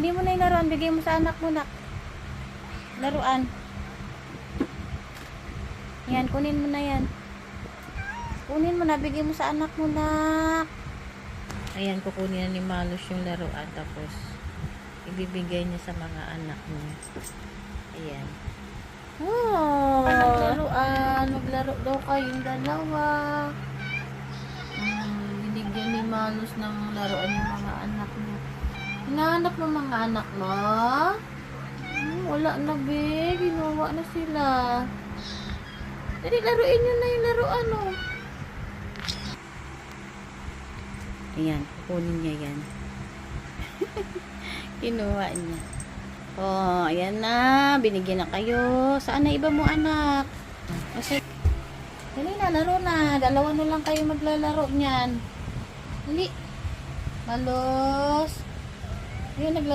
Kunin mo na yung laruan. Bigay mo sa anak mo, nak. Laruan. Yan, kunin mo na yan. Kunin mo na. Bigay mo sa anak mo, nak. Ayan, kukunin na ni Malus yung laruan. Tapos, ibibigay niya sa mga anak niya. Ayan. Oh, naglaruan. Maglaro daw kayong dalawa. Binigyan ni Malus ng laruan yung mga anak niya. Hinahanap ng mga anak mo? Wala na, be. Ginawa na sila. Dali, laruin nyo na yung laruan, oh. Ayan, kukunin niya yan. Kinuha niya. Oh, ayan na. Binigyan na kayo. Saan na iba mo, anak? Kasi, dali na, laro na. Dalawa na lang kayo maglalaro niyan. Dali. Malos. Ayun, naglalaro.